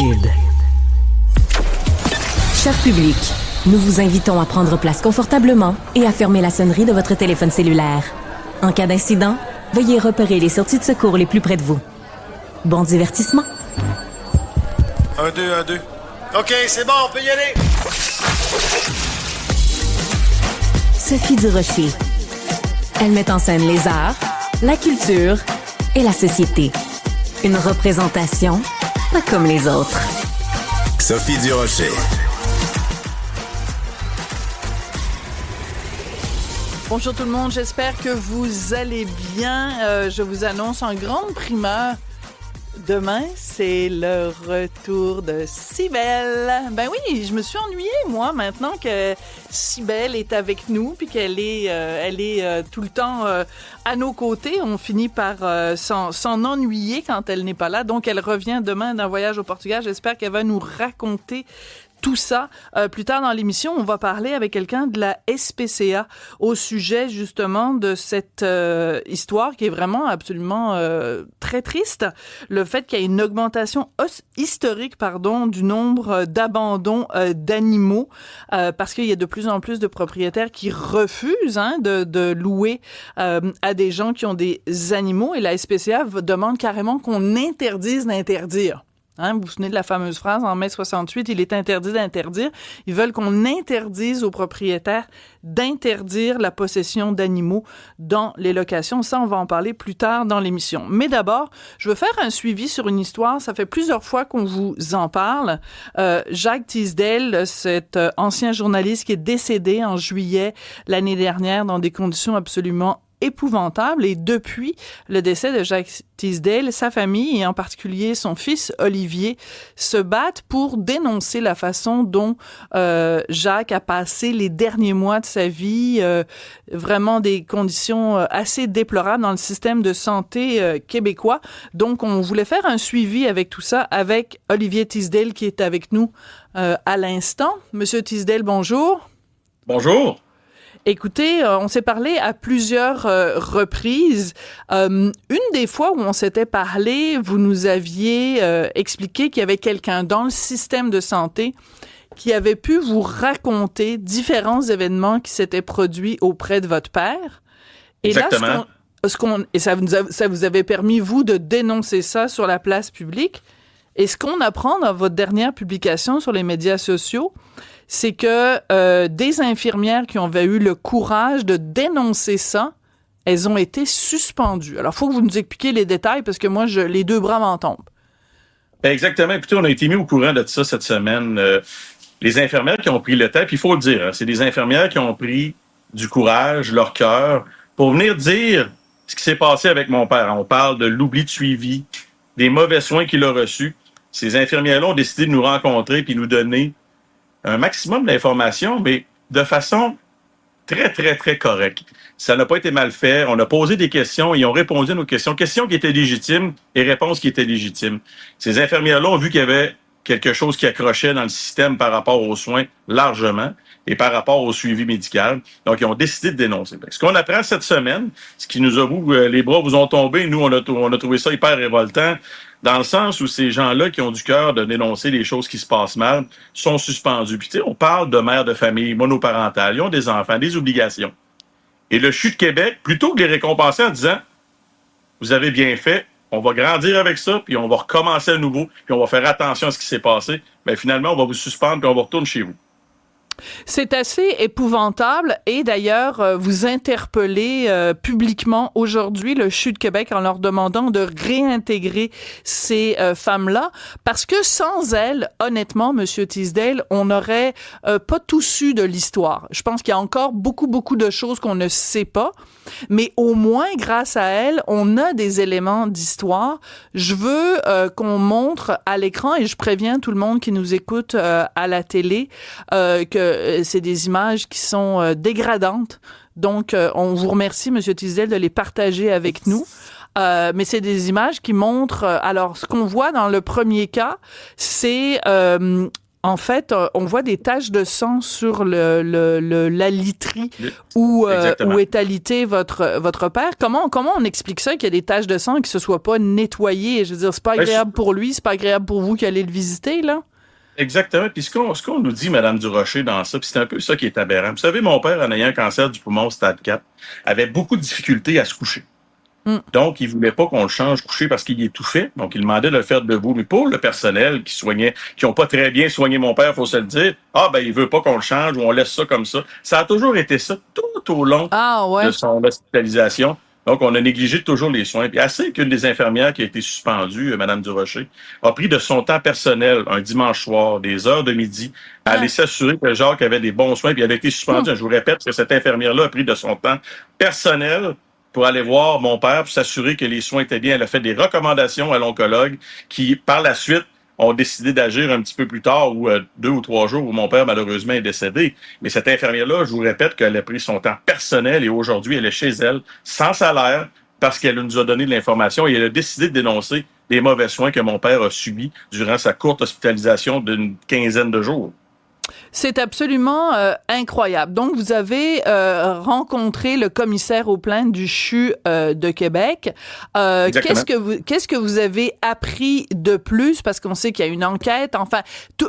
Cube. Cher public, nous vous invitons à prendre place confortablement et à fermer la sonnerie de votre téléphone cellulaire. En cas d'incident, veuillez repérer les sorties de secours les plus près de vous. Bon divertissement. 1, 2, 1, 2. OK, c'est bon, on peut y aller. Sophie Durocher. Elle met en scène les arts, la culture et la société. Une représentation pas comme les autres. Sophie Durocher. Bonjour tout le monde, j'espère que vous allez bien. Je vous annonce en grande primeur. Demain, c'est le retour de Cybèle. Ben oui, je me suis ennuyée, moi, maintenant que Cybèle est avec nous, puis qu'elle est tout le temps à nos côtés. On finit par s'en ennuyer quand elle n'est pas là. Donc, elle revient demain d'un voyage au Portugal. J'espère qu'elle va nous raconter tout ça. Plus tard dans l'émission, on va parler avec quelqu'un de la SPCA au sujet justement de cette histoire qui est vraiment absolument très triste. Le fait qu'il y ait une augmentation historique du nombre d'abandons d'animaux parce qu'il y a de plus en plus de propriétaires qui refusent de louer à des gens qui ont des animaux et la SPCA demande carrément qu'on interdise d'interdire. Vous vous souvenez de la fameuse phrase en mai 68, il est interdit d'interdire. Ils veulent qu'on interdise aux propriétaires d'interdire la possession d'animaux dans les locations. Ça, on va en parler plus tard dans l'émission. Mais d'abord, je veux faire un suivi sur une histoire. Ça fait plusieurs fois qu'on vous en parle. Jacques Teasdale, cet ancien journaliste qui est décédé en juillet l'année dernière dans des conditions absolument épouvantable. Et depuis le décès de Jacques Teasdale, sa famille et en particulier son fils Olivier se battent pour dénoncer la façon dont Jacques a passé les derniers mois de sa vie, vraiment des conditions assez déplorables dans le système de santé québécois. Donc, on voulait faire un suivi avec tout ça avec Olivier Teasdale qui est avec nous à l'instant. Monsieur Teasdale, bonjour. Bonjour. Écoutez, on s'est parlé à plusieurs reprises. Une des fois où on s'était parlé, vous nous aviez expliqué qu'il y avait quelqu'un dans le système de santé qui avait pu vous raconter différents événements qui s'étaient produits auprès de votre père. Et exactement. Là, ça vous avait permis, vous, de dénoncer ça sur la place publique. Et ce qu'on apprend dans votre dernière publication sur les médias sociaux, c'est que des infirmières qui avaient eu le courage de dénoncer ça, elles ont été suspendues. Alors, il faut que vous nous expliquiez les détails parce que moi, les deux bras m'en tombent. Exactement. Écoutez, on a été mis au courant de ça cette semaine. Les infirmières qui ont pris le temps, puis il faut le dire, c'est des infirmières qui ont pris du courage, leur cœur, pour venir dire ce qui s'est passé avec mon père. On parle de l'oubli de suivi, des mauvais soins qu'il a reçus. Ces infirmières-là ont décidé de nous rencontrer puis nous donner un maximum d'informations, mais de façon très, très, très correcte. Ça n'a pas été mal fait. On a posé des questions et ils ont répondu à nos questions. Questions qui étaient légitimes et réponses qui étaient légitimes. Ces infirmières-là ont vu qu'il y avait quelque chose qui accrochait dans le système par rapport aux soins largement et par rapport au suivi médical. Donc, ils ont décidé de dénoncer. Ce qu'on apprend cette semaine, ce qui nous avoue, les bras vous ont tombé. Nous, on a trouvé ça hyper révoltant. Dans le sens où ces gens-là qui ont du cœur de dénoncer les choses qui se passent mal sont suspendus. Puis tu sais, on parle de mères de famille monoparentales, ils ont des enfants, des obligations. Et le CHU de Québec, plutôt que de les récompenser en disant « Vous avez bien fait, on va grandir avec ça, puis on va recommencer à nouveau, puis on va faire attention à ce qui s'est passé. » Bien finalement, on va vous suspendre, puis on va retourner chez vous. C'est assez épouvantable et d'ailleurs, vous interpellez publiquement aujourd'hui le CHU de Québec en leur demandant de réintégrer ces femmes-là parce que sans elles, honnêtement, Monsieur Teasdale, on n'aurait pas tout su de l'histoire. Je pense qu'il y a encore beaucoup de choses qu'on ne sait pas, mais au moins, grâce à elles, on a des éléments d'histoire. Je veux qu'on montre à l'écran et je préviens tout le monde qui nous écoute à la télé que c'est des images qui sont dégradantes. Donc, on vous remercie, M. Teasdale, de les partager avec nous. Mais c'est des images qui montrent... alors, ce qu'on voit dans le premier cas, c'est En fait, on voit des taches de sang sur la literie où est alité votre père. Comment on explique ça, qu'il y a des taches de sang et que ce soit pas nettoyé? Je veux dire, c'est pas agréable pour lui, c'est pas agréable pour vous qui allez le visiter, là? Exactement. Puis ce qu'on nous dit, Madame Durocher, dans ça, puis c'est un peu ça qui est aberrant. Vous savez, mon père, en ayant un cancer du poumon stade 4, avait beaucoup de difficultés à se coucher. Donc, il voulait pas qu'on le change coucher parce qu'il étouffait. Donc, il demandait de le faire debout. Mais pour le personnel qui ont pas très bien soigné mon père, faut se le dire, il veut pas qu'on le change ou on laisse ça comme ça. Ça a toujours été ça tout au long de son hospitalisation. Donc, on a négligé toujours les soins. Puis assez qu'une des infirmières qui a été suspendue, Mme Durocher, a pris de son temps personnel, un dimanche soir, des heures de midi, à aller s'assurer que Jacques avait des bons soins, puis il avait été suspendu. Je vous répète que cette infirmière-là a pris de son temps personnel pour aller voir mon père, pour s'assurer que les soins étaient bien. Elle a fait des recommandations à l'oncologue qui, par la suite, ont décidé d'agir un petit peu plus tard, ou 2 ou 3 jours où mon père, malheureusement, est décédé. Mais cette infirmière-là, je vous répète qu'elle a pris son temps personnel et aujourd'hui, elle est chez elle, sans salaire, parce qu'elle nous a donné de l'information et elle a décidé de dénoncer les mauvais soins que mon père a subis durant sa courte hospitalisation d'une 15aine de jours. C'est absolument incroyable. Donc, vous avez rencontré le commissaire aux plaintes du CHU de Québec. Qu'est-ce que vous avez appris de plus? Parce qu'on sait qu'il y a une enquête. Enfin,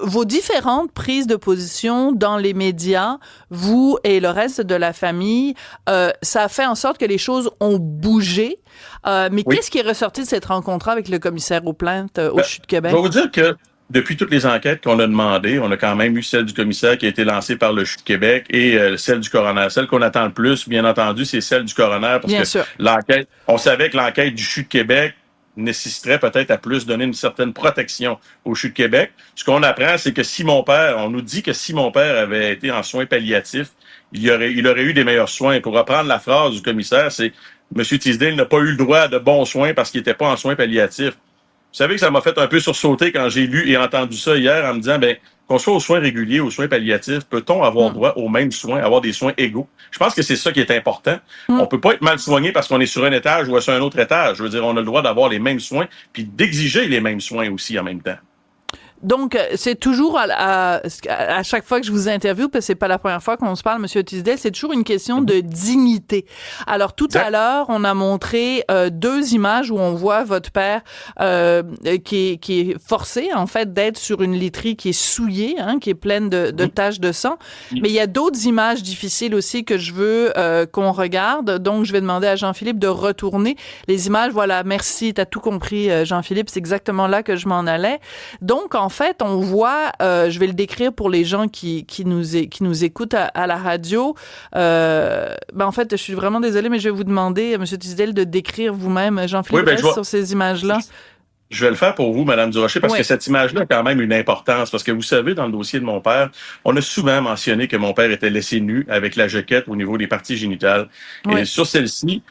vos différentes prises de position dans les médias, vous et le reste de la famille, ça a fait en sorte que les choses ont bougé. Mais qu'est-ce qui est ressorti de cette rencontre avec le commissaire aux plaintes au CHU de Québec? Je vais vous dire que depuis toutes les enquêtes qu'on a demandées, on a quand même eu celle du commissaire qui a été lancée par le CHU de Québec et celle du coroner. Celle qu'on attend le plus, bien entendu, c'est celle du coroner parce que l'enquête, on savait que l'enquête du CHU de Québec nécessiterait peut-être à plus donner une certaine protection au CHU de Québec. Ce qu'on apprend, c'est que on nous dit que si mon père avait été en soins palliatifs, il aurait eu des meilleurs soins. Pour reprendre la phrase du commissaire, c'est « M. Tisdale n'a pas eu le droit à de bons soins parce qu'il n'était pas en soins palliatifs ». Vous savez que ça m'a fait un peu sursauter quand j'ai lu et entendu ça hier en me disant, qu'on soit aux soins réguliers, aux soins palliatifs, peut-on avoir droit aux mêmes soins, avoir des soins égaux? Je pense que c'est ça qui est important. On peut pas être mal soigné parce qu'on est sur un étage ou sur un autre étage. Je veux dire, on a le droit d'avoir les mêmes soins puis d'exiger les mêmes soins aussi en même temps. Donc, c'est toujours à chaque fois que je vous interviewe, parce que c'est pas la première fois qu'on se parle, Monsieur Tisdale, c'est toujours une question de dignité. Alors, tout à l'heure, on a montré 2 images où on voit votre père qui est forcé, en fait, d'être sur une literie qui est souillée, qui est pleine de taches de sang. Mais il y a d'autres images difficiles aussi que je veux qu'on regarde. Donc, je vais demander à Jean-Philippe de retourner les images. Voilà, merci, t'as tout compris, Jean-Philippe, c'est exactement là que je m'en allais. Donc, en fait, on voit, je vais le décrire pour les gens qui nous écoutent à la radio. En fait, je suis vraiment désolée, mais je vais vous demander, M. Tisdale, de décrire vous-même, Jean-Philippe, sur ces images-là. Je vais le faire pour vous, Mme Durocher, parce que cette image-là a quand même une importance. Parce que vous savez, dans le dossier de mon père, on a souvent mentionné que mon père était laissé nu avec la jaquette au niveau des parties génitales. Et sur celle-ci,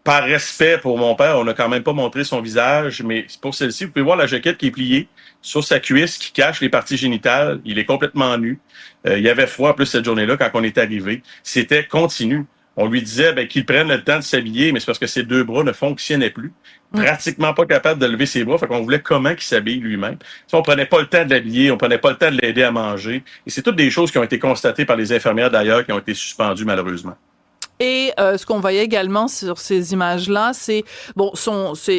par respect pour mon père, on n'a quand même pas montré son visage, mais pour celle-ci, vous pouvez voir la jaquette qui est pliée sur sa cuisse, qui cache les parties génitales. Il est complètement nu. Il y avait froid, en plus, cette journée-là, quand on est arrivé. C'était continu. On lui disait qu'il prenne le temps de s'habiller, mais c'est parce que ses 2 bras ne fonctionnaient plus. Pratiquement pas capable de lever ses bras. Fait qu'on voulait comment qu'il s'habille lui-même. On prenait pas le temps de l'habiller, on prenait pas le temps de l'aider à manger. Et c'est toutes des choses qui ont été constatées par les infirmières, d'ailleurs, qui ont été suspendues, malheureusement. Et ce qu'on voyait également sur ces images-là, c'est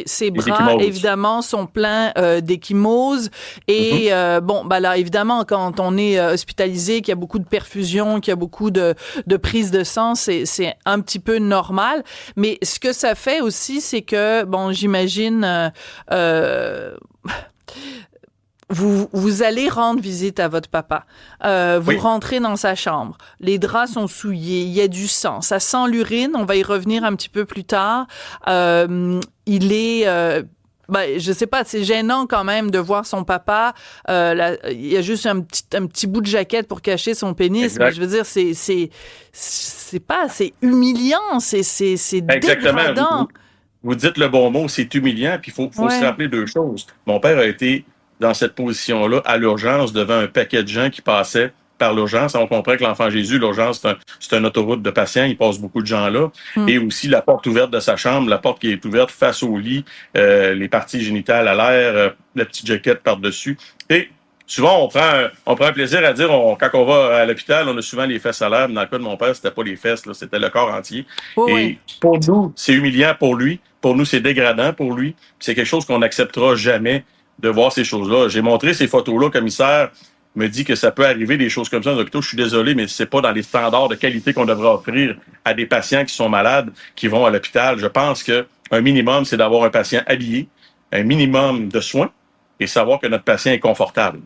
ses bras évidemment sont pleins d'échymoses et là évidemment quand on est hospitalisé, qu'il y a beaucoup de perfusion, qu'il y a beaucoup de prise de sang, c'est un petit peu normal. Mais ce que ça fait aussi, c'est que j'imagine vous allez rendre visite à votre papa. Vous rentrez dans sa chambre. Les draps sont souillés. Il y a du sang. Ça sent l'urine. On va y revenir un petit peu plus tard. Il est... je sais pas, c'est gênant quand même de voir son papa. Il y a juste un petit bout de jaquette pour cacher son pénis. Exact. Mais je veux dire, c'est humiliant. C'est dégradant. Vous dites le bon mot, c'est humiliant. Puis il faut se rappeler 2 choses. Mon père a été dans cette position-là, à l'urgence, devant un paquet de gens qui passaient par l'urgence. On comprend que l'Enfant Jésus, l'urgence, c'est une autoroute de patients. Il passe beaucoup de gens là. Et aussi la porte ouverte de sa chambre, la porte qui est ouverte face au lit, les parties génitales à l'air, la petite jaquette par-dessus. Et souvent, on prend un plaisir à dire, quand on va à l'hôpital, on a souvent les fesses à l'air. Mais dans le cas de mon père, c'était pas les fesses, là, c'était le corps entier. Oh, Et oui. pour nous, c'est humiliant pour lui. Pour nous, c'est dégradant pour lui. C'est quelque chose qu'on n'acceptera jamais de voir ces choses-là. J'ai montré ces photos-là, le commissaire me dit que ça peut arriver des choses comme ça dans les hôpitaux. Je suis désolé, mais c'est pas dans les standards de qualité qu'on devrait offrir à des patients qui sont malades, qui vont à l'hôpital. Je pense que un minimum, c'est d'avoir un patient habillé, un minimum de soins et savoir que notre patient est confortable.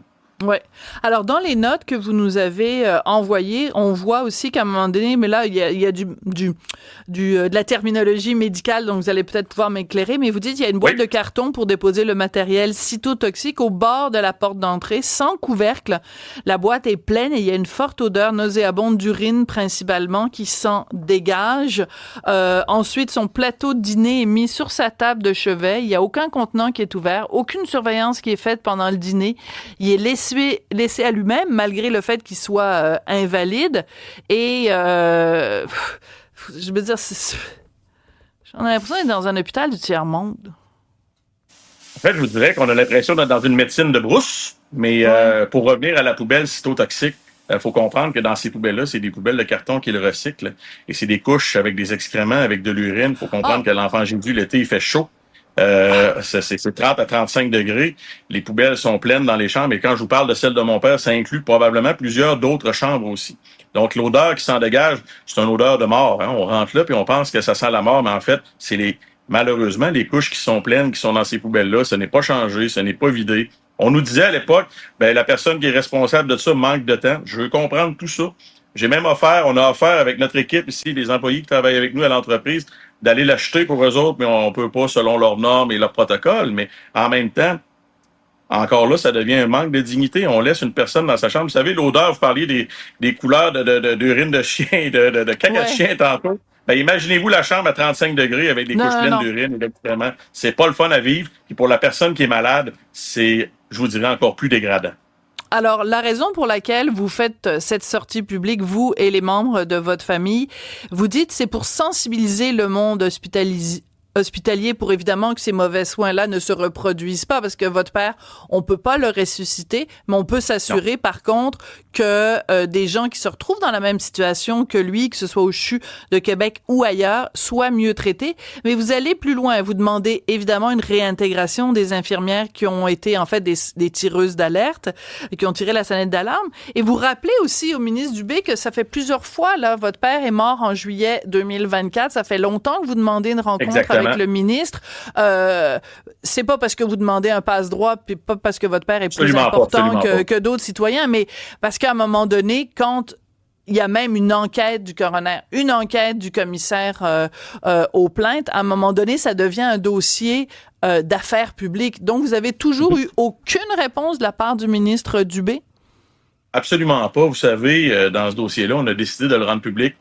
Ouais. Alors, dans les notes que vous nous avez envoyées, on voit aussi qu'à un moment donné, mais là, il y a de la terminologie médicale, donc vous allez peut-être pouvoir m'éclairer, mais vous dites qu'il y a une boîte de carton pour déposer le matériel cytotoxique au bord de la porte d'entrée, sans couvercle. La boîte est pleine et il y a une forte odeur nauséabonde d'urine, principalement, qui s'en dégage. Ensuite, son plateau de dîner est mis sur sa table de chevet. Il n'y a aucun contenant qui est ouvert, aucune surveillance qui est faite pendant le dîner. Il est laissé à lui-même, malgré le fait qu'il soit invalide. Et je veux dire, j'en ai l'impression d'être dans un hôpital du tiers-monde. En fait, je vous dirais qu'on a l'impression d'être dans une médecine de brousse, mais pour revenir à la poubelle cytotoxique, il faut comprendre que dans ces poubelles-là, c'est des poubelles de carton qui le recyclent. Et c'est des couches avec des excréments, avec de l'urine. Il faut comprendre que l'enfant Jésus, l'été, il fait chaud. C'est 30 à 35 degrés. Les poubelles sont pleines dans les chambres. Et quand je vous parle de celle de mon père, ça inclut probablement plusieurs d'autres chambres aussi. Donc, l'odeur qui s'en dégage, c'est une odeur de mort. Hein. On rentre là puis on pense que ça sent la mort, mais en fait, c'est malheureusement les couches qui sont pleines, qui sont dans ces poubelles-là. Ce n'est pas changé, ce n'est pas vidé. On nous disait à l'époque, la personne qui est responsable de ça manque de temps. Je veux comprendre tout ça. On a offert avec notre équipe ici, les employés qui travaillent avec nous à l'entreprise, d'aller l'acheter pour eux autres, mais on peut pas selon leurs normes et leurs protocoles. Mais en même temps, encore là, ça devient un manque de dignité. On laisse une personne dans sa chambre. Vous savez, l'odeur, vous parliez des couleurs d'urine de chien, de caca de chien tantôt. Imaginez-vous la chambre à 35 degrés avec des couches pleines d'urine et d'excréments. C'est pas le fun à vivre. Et pour la personne qui est malade, c'est, je vous dirais, encore plus dégradant. Alors, la raison pour laquelle vous faites cette sortie publique, vous et les membres de votre famille, vous dites c'est pour sensibiliser le monde hospitalier pour évidemment que ces mauvais soins-là ne se reproduisent pas, parce que votre père, on peut pas le ressusciter, mais on peut s'assurer par contre que des gens qui se retrouvent dans la même situation que lui, que ce soit au CHU de Québec ou ailleurs, soient mieux traités. Mais vous allez plus loin, vous demandez évidemment une réintégration des infirmières qui ont été en fait des tireuses d'alerte, qui ont tiré la sonnette d'alarme, et vous rappelez aussi au ministre Dubé que ça fait plusieurs fois, là, votre père est mort en juillet 2024, ça fait longtemps que vous demandez une rencontre avec le ministre. C'est pas parce que vous demandez un passe-droit, puis pas parce que votre père est plus important que d'autres citoyens, mais parce qu'à un moment donné, quand il y a même une enquête du coroner, une enquête du commissaire aux plaintes, à un moment donné, ça devient un dossier d'affaires publiques. Donc, vous avez toujours eu aucune réponse de la part du ministre Dubé? Absolument pas. Vous savez, dans ce dossier-là, on a décidé de le rendre public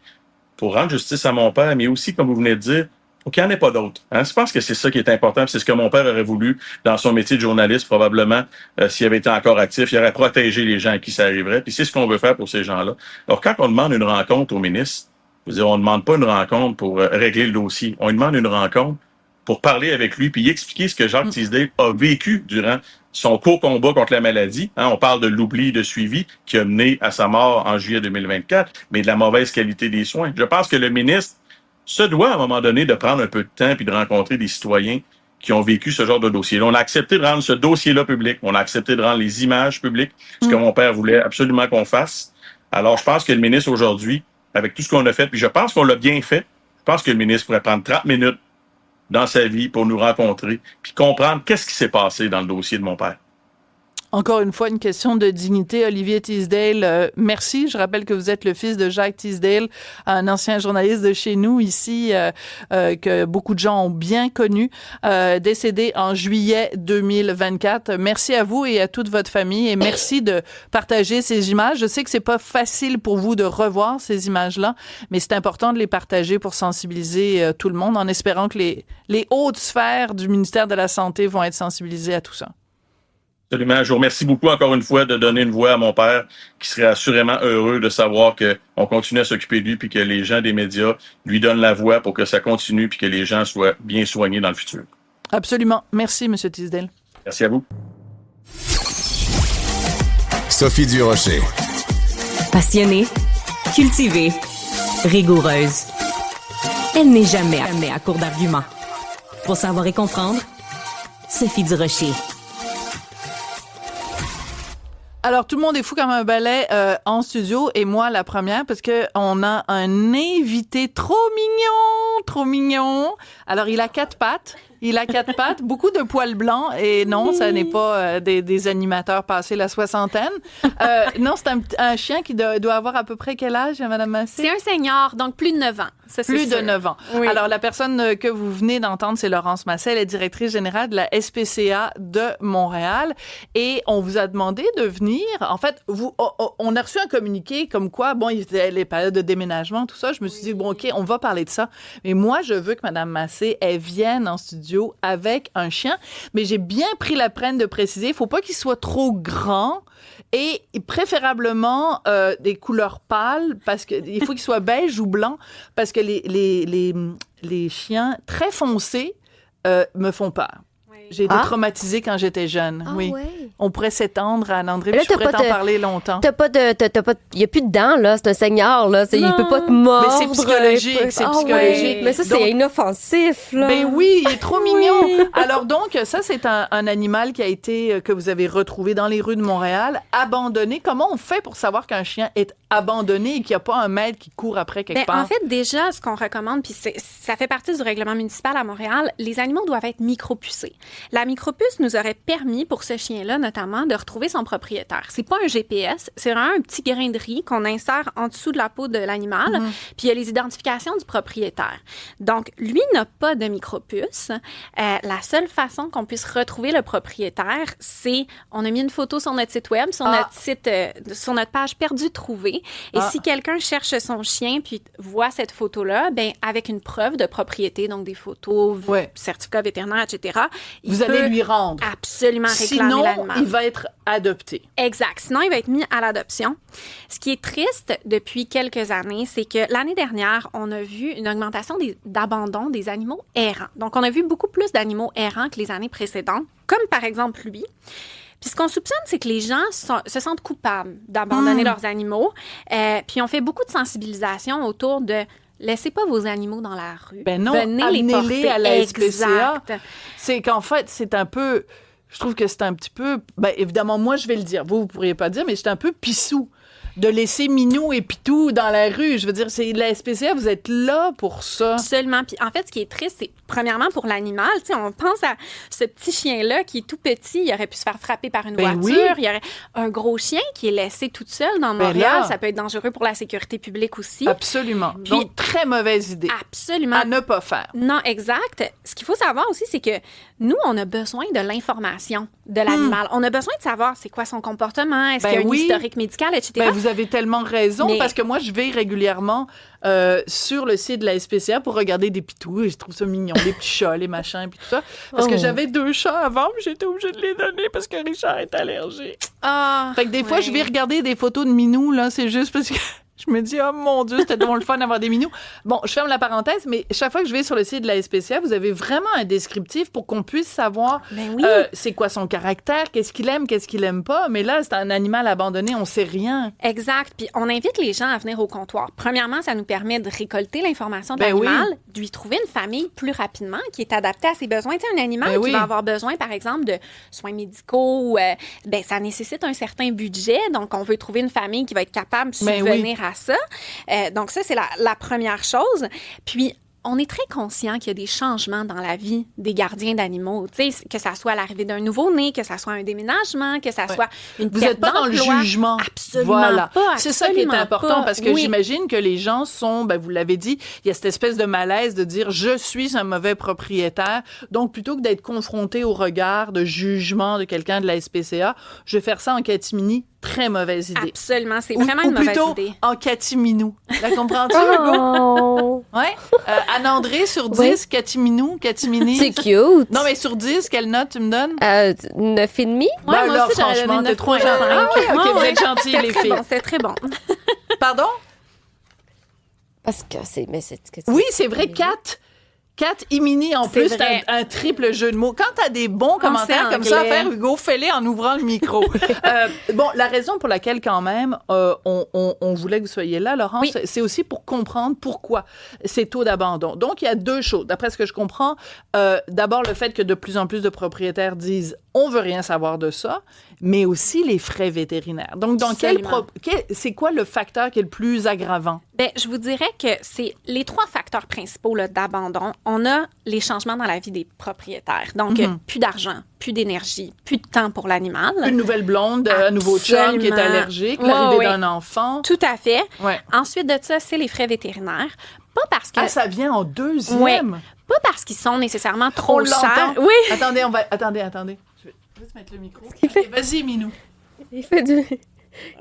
pour rendre justice à mon père, mais aussi, comme vous venez de dire, pour qu'il n'y en ait pas d'autres. Hein? Je pense que c'est ça qui est important. C'est ce que mon père aurait voulu dans son métier de journaliste, probablement, s'il avait été encore actif. Il aurait protégé les gens à qui ça arriverait. Puis c'est ce qu'on veut faire pour ces gens-là. Alors, quand on demande une rencontre au ministre, je veux dire, on ne demande pas une rencontre pour régler le dossier. On lui demande une rencontre pour parler avec lui puis expliquer ce que Jacques Teasdale a vécu durant son court combat contre la maladie. Hein? On parle de l'oubli de suivi qui a mené à sa mort en juillet 2024, mais de la mauvaise qualité des soins. Je pense que le ministre se doit, à un moment donné, de prendre un peu de temps puis de rencontrer des citoyens qui ont vécu ce genre de dossier-là. On a accepté de rendre ce dossier-là public. On a accepté de rendre les images publiques, ce que mon père voulait absolument qu'on fasse. Alors, je pense que le ministre, aujourd'hui, avec tout ce qu'on a fait, puis je pense qu'on l'a bien fait, je pense que le ministre pourrait prendre 30 minutes dans sa vie pour nous rencontrer puis comprendre qu'est-ce qui s'est passé dans le dossier de mon père. Encore une fois, une question de dignité. Olivier Teasdale, merci. Je rappelle que vous êtes le fils de Jacques Teasdale, un ancien journaliste de chez nous ici, que beaucoup de gens ont bien connu, décédé en juillet 2024. Merci à vous et à toute votre famille et merci de partager ces images. Je sais que c'est pas facile pour vous de revoir ces images-là, mais c'est important de les partager pour sensibiliser tout le monde en espérant que les hautes sphères du ministère de la Santé vont être sensibilisées à tout ça. Absolument. Je vous remercie beaucoup encore une fois de donner une voix à mon père qui serait assurément heureux de savoir qu'on continue à s'occuper de lui puis que les gens des médias lui donnent la voix pour que ça continue puis que les gens soient bien soignés dans le futur. Absolument. Merci, M. Teasdale. Merci à vous. Sophie Durocher. Passionnée, cultivée, rigoureuse. Elle n'est jamais à court d'arguments. Pour savoir et comprendre, Sophie Durocher. Alors, tout le monde est fou comme un balai en studio, et moi, la première, parce que on a un invité trop mignon. Alors, il a 4 pattes. Beaucoup de poils blancs, et non, ça n'est pas des animateurs passés la soixantaine. Non, c'est un chien qui doit avoir à peu près quel âge, Mme Massé? C'est un senior, donc plus de 9 ans. Ça, c'est plus sûr. de 9 ans. Oui. Alors, la personne que vous venez d'entendre, c'est Laurence Massé. Elle est directrice générale de la SPCA de Montréal. Et on vous a demandé de venir. En fait, on a reçu un communiqué comme quoi, bon, il y avait les périodes de déménagement, tout ça. Je me suis dit, bon, OK, on va parler de ça. Mais moi, je veux que Mme Massé, elle vienne en studio avec un chien. Mais j'ai bien pris la peine de préciser, il faut pas qu'il soit trop grand. Et préférablement des couleurs pâles, parce que il faut qu'il soit beige ou blanc, parce que les chiens très foncés me font peur. J'ai été traumatisée quand j'étais jeune. Oui. Ouais. On pourrait s'étendre à André, puis je pourrais t'en parler longtemps. Il n'y a plus de dents, là. C'est un seigneur, là. Il peut pas te mordre. Mais c'est psychologique, Ouais. Mais ça, c'est inoffensif, là. Mais oui, il est trop mignon. Alors donc, ça, c'est un animal qui a été, que vous avez retrouvé dans les rues de Montréal, abandonné. Comment on fait pour savoir qu'un chien est abandonné et qu'il n'y a pas un maître qui court après quelque part? En fait, déjà, ce qu'on recommande, puis ça fait partie du règlement municipal à Montréal, les animaux doivent être micropucés. La micropuce nous aurait permis, pour ce chien-là notamment, de retrouver son propriétaire. C'est pas un GPS, c'est vraiment un petit grain de riz qu'on insère en dessous de la peau de l'animal, puis il y a les identifications du propriétaire. Donc, lui n'a pas de micropuce. La seule façon qu'on puisse retrouver le propriétaire, c'est, on a mis une photo sur notre site web, sur notre site, sur notre page Perdu Trouvé. Et si quelqu'un cherche son chien puis voit cette photo-là, ben avec une preuve de propriété, donc des photos, certificat vétérinaire, etc., vous allez lui rendre. Absolument réclamer l'animal. Sinon, il va être adopté. Exact. Sinon, il va être mis à l'adoption. Ce qui est triste depuis quelques années, c'est que l'année dernière, on a vu une augmentation d'abandon des animaux errants. Donc, on a vu beaucoup plus d'animaux errants que les années précédentes, comme par exemple lui. Puis ce qu'on soupçonne, c'est que les gens se sentent coupables d'abandonner leurs animaux. Puis on fait beaucoup de sensibilisation autour de laissez pas vos animaux dans la rue. Ben non, venez les porter à la SPCA. Exact. C'est qu'en fait, c'est un peu... Je trouve que c'est un petit peu... Ben évidemment, moi, je vais le dire. Vous pourriez pas dire, mais c'est un peu pissou de laisser Minou et Pitou dans la rue. Je veux dire, c'est la SPCA, vous êtes là pour ça. Absolument. Puis en fait, ce qui est triste, c'est premièrement pour l'animal. Tu sais, on pense à ce petit chien-là qui est tout petit. Il aurait pu se faire frapper par une voiture. Oui. Il y aurait un gros chien qui est laissé toute seule dans Montréal. Ça peut être dangereux pour la sécurité publique aussi. Absolument. Puis, donc, très mauvaise idée. Absolument. À ne pas faire. Non, exact. Ce qu'il faut savoir aussi, c'est que nous, on a besoin de l'information de l'animal. On a besoin de savoir c'est quoi son comportement, est-ce qu'il y a un historique médical, etc. Vous avez tellement raison, parce que moi, je vais régulièrement sur le site de la SPCA pour regarder des pitous, et je trouve ça mignon, les petits chats, les machins, puis tout ça. Parce que j'avais 2 chats avant, mais j'étais obligée de les donner parce que Richard est allergique. Fait que des fois, je vais regarder des photos de Minou, là, c'est juste parce que... Je me dis, oh mon Dieu, c'était donc le fun d'avoir des minous. Bon, je ferme la parenthèse, mais chaque fois que je vais sur le site de la SPCA, vous avez vraiment un descriptif pour qu'on puisse savoir c'est quoi son caractère, qu'est-ce qu'il aime, qu'est-ce qu'il aime pas. Mais là, c'est un animal abandonné, on sait rien. Exact. Puis on invite les gens à venir au comptoir. Premièrement, ça nous permet de récolter l'information de l'animal, de lui trouver une famille plus rapidement qui est adaptée à ses besoins. Tu sais, un animal qui va avoir besoin, par exemple, de soins médicaux, ça nécessite un certain budget. Donc, on veut trouver une famille qui va être capable de subvenir à ça. Donc ça, c'est la première chose. Puis, on est très conscient qu'il y a des changements dans la vie des gardiens d'animaux. Tu sais, que ça soit l'arrivée d'un nouveau-né, que ça soit un déménagement, que ça soit une Vous n'êtes pas dans le jugement. Absolument pas. C'est ça qui est important, parce que j'imagine que les gens sont, vous l'avez dit, il y a cette espèce de malaise de dire « je suis un mauvais propriétaire ». Donc, plutôt que d'être confronté au regard de jugement de quelqu'un de la SPCA, je vais faire ça en catimini. Très mauvaise idée. Absolument, c'est vraiment une mauvaise idée. Ou plutôt en catiminou. La comprends-tu, Hugo? Ouais. Anne-André, sur 10, catimini. C'est cute. Non, mais sur 10, quelle note tu me donnes? 9,5. Ouais, moi alors, aussi, franchement, t'es trop gentil. Vous êtes gentils, les filles. C'est très bon. Pardon? Parce que c'est... Oui, c'est vrai, 4. Cat Imini, en C'est plus, vrai. c'est un triple jeu de mots. Quand t'as des bons commentaires comme ça à anglais. faire, Hugo, fais-les en ouvrant le micro. Bon, la raison pour laquelle, quand même, on voulait que vous soyez là, Laurence, Oui. c'est aussi pour comprendre pourquoi ces taux d'abandon. Donc, il y a deux choses. D'après ce que je comprends, d'abord, le fait que de plus en plus de propriétaires disent « on veut rien savoir de ça », mais aussi les frais vétérinaires. Donc, dans Absolument. c'est quoi le facteur qui est le plus aggravant? Ben, je vous dirais que c'est les trois facteurs principaux là, d'abandon. On a les changements dans la vie des propriétaires. Donc, plus d'argent, plus d'énergie, plus de temps pour l'animal. Une nouvelle blonde, un nouveau chum qui est Absolument. allergique, Ouais, l'arrivée ouais. d'un enfant. Tout à fait. Ouais. Ensuite de ça, c'est les frais vétérinaires. Pas parce que... Ah, ça vient en deuxième? Ouais. Pas parce qu'ils sont nécessairement trop On l'entend. chers. Oui. Attendez, attendez. Je vais juste mettre le micro. Ok, vas-y, Minou. Il fait du...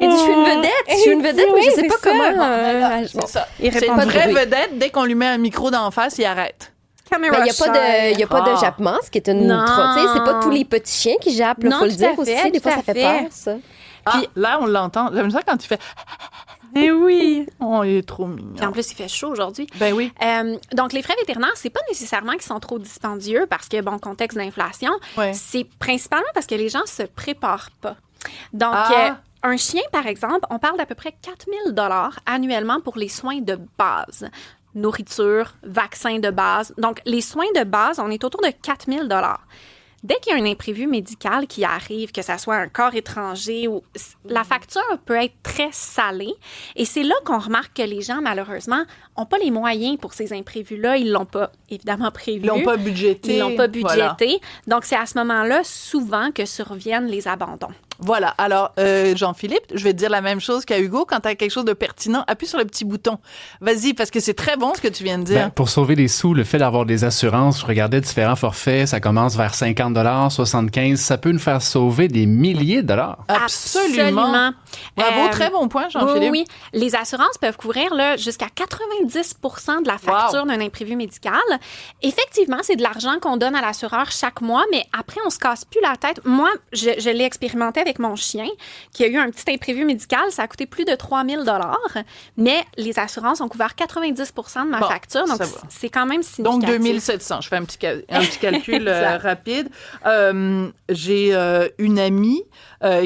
Il dit, je suis une vedette, mais je sais c'est pas ça. comment. C'est Bon. ça. Il C'est répond une pas de vraie bruit. vedette. Dès qu'on lui met un micro d'en face, il arrête. Il n'y a pas de jappement, ce qui est une... Non. Tu sais, c'est pas tous les petits chiens qui jappent, il Non, faut le tout dire à fait, aussi. Des tout fois, à ça fait fait. peur, ça. Puis là, on l'entend. J'aime ça quand tu fais Eh oui. « Oh, il est trop mignon. Puis en plus, il fait chaud aujourd'hui. » Ben oui. Donc, les frais vétérinaires, c'est pas nécessairement qu'ils sont trop dispendieux parce que, bon, contexte d'inflation, Ouais. c'est principalement parce que les gens se préparent pas. Donc, Ah. un chien, par exemple, on parle d'à peu près 4 000 annuellement pour les soins de base. Nourriture, vaccins de base. Donc, les soins de base, on est autour de 4 000 Dès qu'il y a un imprévu médical qui arrive, que ça soit un corps étranger, ou la facture peut être très salée. Et c'est là qu'on remarque que les gens, malheureusement, n'ont pas les moyens pour ces imprévus-là. Ils l'ont pas, évidemment, prévu. Ils l'ont pas budgété. Ils l'ont pas budgété. Voilà. Donc, c'est à ce moment-là, souvent, que surviennent les abandons. Voilà. Alors, Jean-Philippe, je vais te dire la même chose qu'à Hugo. Quand tu as quelque chose de pertinent, appuie sur le petit bouton. Vas-y, parce que c'est très bon ce que tu viens de dire. Ben, pour sauver des sous, le fait d'avoir des assurances, je regardais différents forfaits, ça commence vers 50 $, 75 $, ça peut nous faire sauver des milliers de dollars. Absolument. Bravo, très bon point, Jean-Philippe. Oui, les assurances peuvent couvrir là, jusqu'à 90 de la facture d'un imprévu médical. Effectivement, c'est de l'argent qu'on donne à l'assureur chaque mois, mais après, on se casse plus la tête. Moi, je l'ai expérimenté avec mon chien qui a eu un petit imprévu médical. Ça a coûté plus de 3 000 $, mais les assurances ont couvert 90 de ma Bon, facture. Donc, ça va. c'est quand même significatif. Donc, 2700. Je fais un petit calcul Exact. rapide. J'ai une amie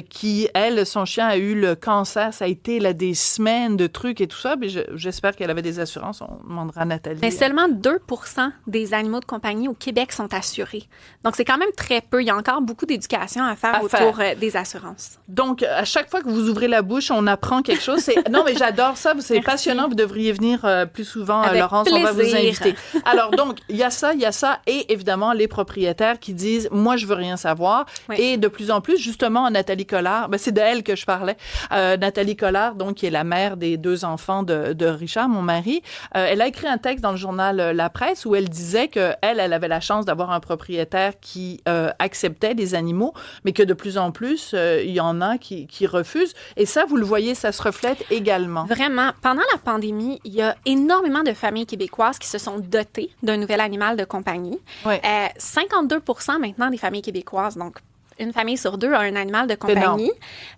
qui, elle, son chien a eu le cancer. Ça a été là, des semaines de trucs et tout ça. Mais j'espère qu'elle avait des assurances. On demandera à Nathalie. Mais seulement 2 des animaux de compagnie au Québec sont assurés. Donc, c'est quand même très peu. Il y a encore beaucoup d'éducation à faire autour des assurances. Donc, à chaque fois que vous ouvrez la bouche, on apprend quelque chose. Non, mais j'adore ça. C'est Merci. passionnant. Vous devriez venir plus souvent, Avec Laurence. On va vous plaisir. inviter. Alors, donc, il y a ça. Et évidemment, les propriétaires qui disent « Moi, je veux rien savoir. Oui. Et de plus en plus, justement, Nathalie Collard, c'est d'elle que je parlais. Nathalie Collard, donc, qui est la mère des 2 enfants de Richard, mon mari, elle a écrit un texte dans le journal La Presse où elle disait qu'elle avait la chance d'avoir un propriétaire qui acceptait les animaux, mais que de plus en plus, il y en a qui refusent. Et ça, vous le voyez, ça se reflète également. Vraiment, pendant la pandémie, il y a énormément de familles québécoises qui se sont dotées d'un nouvel animal de compagnie. Ouais. 52 maintenant des familles québécoises, donc une famille sur 2 a un animal de compagnie.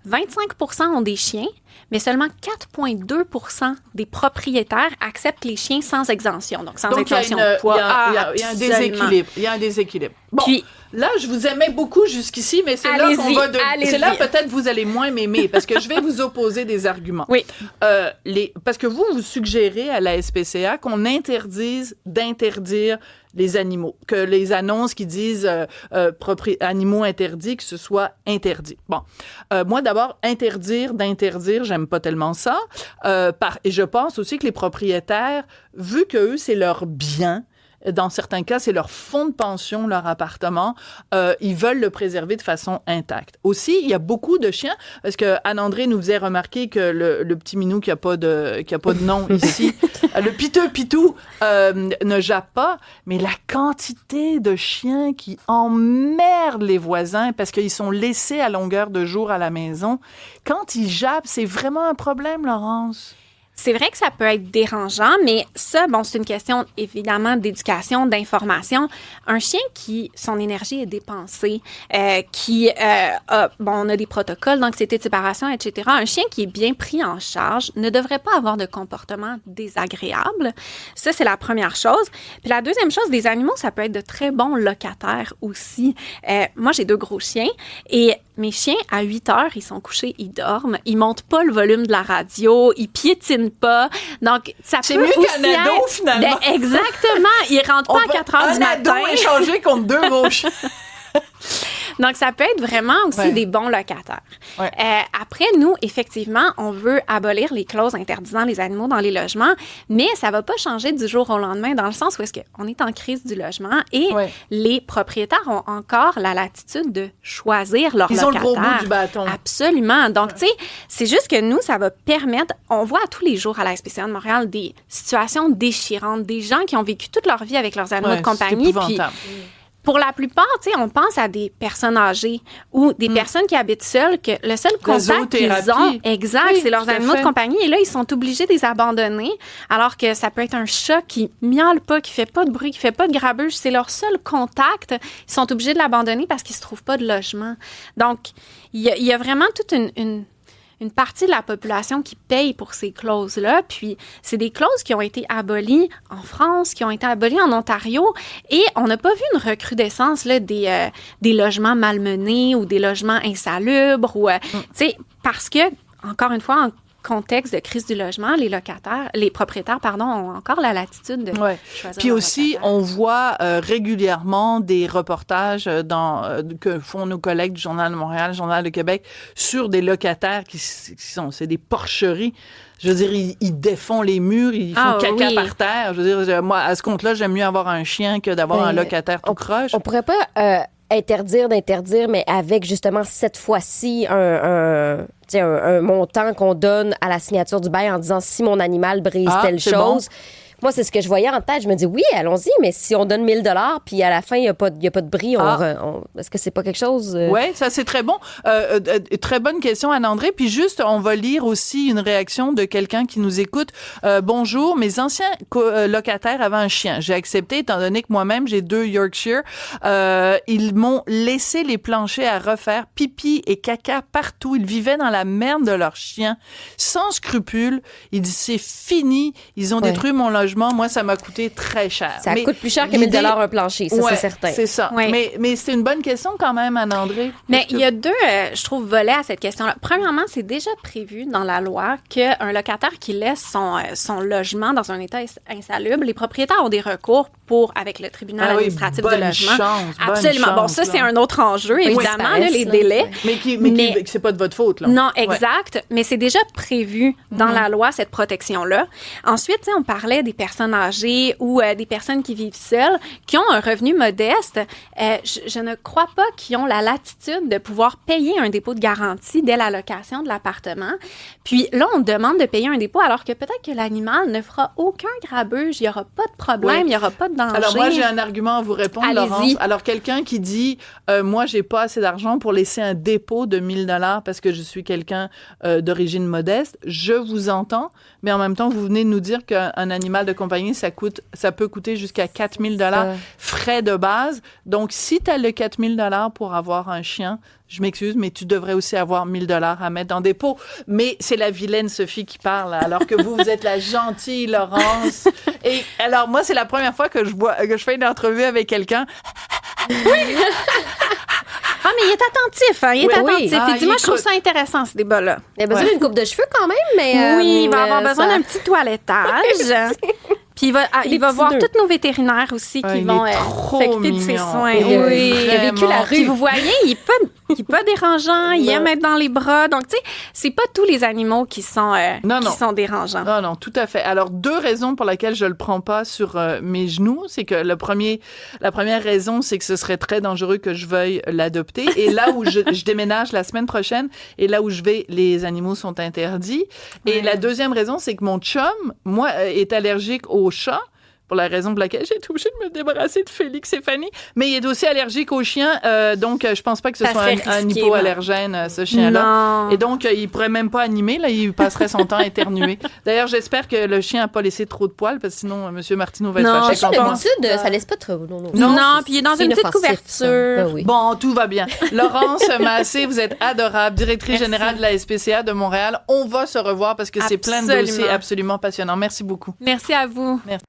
25 ont des chiens, mais seulement 4,2 des propriétaires acceptent les chiens sans exemption. Donc, sans Donc, il y a exemption de poids. il y a un Absolument. déséquilibre. Il y a un déséquilibre. Bon, Puis- là, je vous aimais beaucoup jusqu'ici, mais c'est là qu'on Allez-y, va... allez-y. C'est là peut-être vous allez moins m'aimer, parce que je vais vous opposer des arguments. Oui. Parce que vous suggérez à la SPCA qu'on interdise d'interdire les animaux, que les annonces qui disent animaux interdits, que ce soit interdit. Bon, moi d'abord, d'interdire, j'aime pas tellement ça. Et je pense aussi que les propriétaires, vu que eux, c'est leur bien, dans certains cas, c'est leur fonds de pension, leur appartement. Ils veulent le préserver de façon intacte. Aussi, il y a beaucoup de chiens, parce que Anne-André nous faisait remarquer que le petit minou qui a pas de nom ici, le piteux pitou, ne jappe pas, mais la quantité de chiens qui emmerdent les voisins parce qu'ils sont laissés à longueur de jour à la maison, quand ils jappent, c'est vraiment un problème, Laurence. c'est vrai que ça peut être dérangeant, mais ça, bon, c'est une question évidemment d'éducation, d'information. Un chien qui, son énergie est dépensée, on a des protocoles d'anxiété de séparation, etc. Un chien qui est bien pris en charge ne devrait pas avoir de comportement désagréable. Ça, c'est la première chose. Puis la deuxième chose, des animaux, ça peut être de très bons locataires aussi. Moi, j'ai 2 gros chiens et mes chiens, à 8 heures, ils sont couchés, ils dorment, ils montent pas le volume de la radio, ils piétinent pas. Donc, ça c'est peut mieux aussi qu'un ado, être... finalement. Exactement. Ils rentrent pas à 4 heures du matin. Un ado échangé contre 2 gros chiens. Donc, ça peut être vraiment aussi des bons locataires. Ouais. Après, nous, effectivement, on veut abolir les clauses interdisant les animaux dans les logements, mais ça va pas changer du jour au lendemain dans le sens où est-ce qu'on est en crise du logement et les propriétaires ont encore la latitude de choisir leur locataire. Ils ont le gros bout du bâton. Absolument. Donc, tu sais, c'est juste que nous, ça va permettre... On voit tous les jours à la SPCA de Montréal des situations déchirantes, des gens qui ont vécu toute leur vie avec leurs animaux de compagnie. Puis, pour la plupart, tu sais, on pense à des personnes âgées ou des personnes qui habitent seules, que le seul contact qu'ils ont, c'est leurs animaux de compagnie. Et là, ils sont obligés de les abandonner, alors que ça peut être un chat qui miaule pas, qui fait pas de bruit, qui fait pas de grabuge. C'est leur seul contact. Ils sont obligés de l'abandonner parce qu'ils se trouvent pas de logement. Donc, il y a vraiment toute une partie de la population qui paye pour ces clauses-là. Puis, c'est des clauses qui ont été abolies en France, qui ont été abolies en Ontario. Et on n'a pas vu une recrudescence là, des logements malmenés ou des logements insalubres. Ou, tu sais, parce que, encore une fois, en contexte de crise du logement, les propriétaires, ont encore la latitude de choisir. Puis aussi, on voit régulièrement des reportages que font nos collègues du Journal de Montréal, Journal de Québec, sur des locataires c'est des porcheries. Je veux dire, ils défont les murs, ils font caca par terre. Je veux dire, moi, à ce compte-là, j'aime mieux avoir un chien que d'avoir un locataire tout croche. On pourrait pas d'interdire, mais avec justement cette fois-ci un montant qu'on donne à la signature du bail en disant si mon animal brise telle chose. Bon. Moi, c'est ce que je voyais en tête. Je me dis, oui, allons-y, mais si on donne 1 000 $ puis à la fin, il n'y a pas de bris, est-ce que c'est pas quelque chose... Oui, ça, c'est très bon. Très bonne question, Anne-André. Puis juste, on va lire aussi une réaction de quelqu'un qui nous écoute. Bonjour, mes anciens locataires avaient un chien. J'ai accepté, étant donné que moi-même, j'ai 2 Yorkshire. Ils m'ont laissé les planchers à refaire, pipi et caca partout. Ils vivaient dans la merde de leur chien, sans scrupules. Il dit, c'est fini. Ils ont détruit mon logement. Moi, ça m'a coûté très cher. Ça coûte plus cher que 1 000 $ un plancher, ça, c'est certain. C'est ça. Ouais. Mais c'est une bonne question quand même, Anne-André. Mais il y a 2, je trouve, volets à cette question-là. Premièrement, c'est déjà prévu dans la loi qu'un locataire qui laisse son logement dans un état insalubre, les propriétaires ont des recours avec le tribunal administratif du logement. Absolument. Bon, ça, c'est un autre enjeu, évidemment, les délais. Mais c'est pas de votre faute, là. Non, exact. Ouais. Mais c'est déjà prévu dans la loi, cette protection-là. Ensuite, on parlait des personnes âgées ou des personnes qui vivent seules, qui ont un revenu modeste. Je ne crois pas qu'ils ont la latitude de pouvoir payer un dépôt de garantie dès la location de l'appartement. Puis là, on demande de payer un dépôt alors que peut-être que l'animal ne fera aucun grabuge, il n'y aura pas de problème, il n'y aura pas de danger. Alors moi, j'ai un argument à vous répondre, Laurence. Alors quelqu'un qui dit, moi, j'ai pas assez d'argent pour laisser un dépôt de 1 000 $ parce que je suis quelqu'un d'origine modeste, je vous entends, mais en même temps, vous venez de nous dire qu'un animal de compagnie, ça peut coûter jusqu'à 4 000 $ frais de base. Donc, si tu as le 4 000 $ pour avoir un chien, je m'excuse, mais tu devrais aussi avoir 1 000 $ à mettre dans des pots. Mais c'est la vilaine Sophie qui parle, alors que vous êtes la gentille Laurence. Et alors, moi, c'est la première fois que je fais une entrevue avec quelqu'un. Oui! Ah, mais il est attentif, hein? Il est attentif. Il dit, moi, je trouve ça intéressant, ce débat-là. Il a besoin d'une coupe de cheveux quand même, mais... oui, il va avoir besoin d'un petit toilettage. Puis il va voir tous nos vétérinaires aussi qui vont s'occuper de ses soins. Il a vécu la rue. Puis vous voyez, il est pas dérangeant, il aime être dans les bras. Donc, tu sais, c'est pas tous les animaux qui sont dérangeants. Non, tout à fait. Alors, 2 raisons pour lesquelles je le prends pas sur mes genoux, c'est que la première raison, c'est que ce serait très dangereux que je veuille l'adopter. Et là où je déménage la semaine prochaine, et là où je vais, les animaux sont interdits. Et la deuxième raison, c'est que mon chum, moi, est allergique aux chats. pour la raison pour laquelle j'ai été obligée de me débarrasser de Félix et Fanny. Mais il est aussi allergique aux chiens, donc je pense pas que ce soit un hypoallergène, ce chien-là. Non. Et donc, il pourrait même pas animer, là, il passerait son temps à éternuer. D'ailleurs, j'espère que le chien a pas laissé trop de poils, parce que sinon, M. Martineau va être Non, fâché. d'habitude, ça laisse pas trop. Non, puis il est dans une petite inoffensif, couverture. Ben oui. Bon, tout va bien. Laurence Massé, vous êtes adorable, directrice générale de la SPCA de Montréal. On va se revoir parce que c'est plein de dossiers absolument passionnants. Merci beaucoup. Merci à vous. Merci.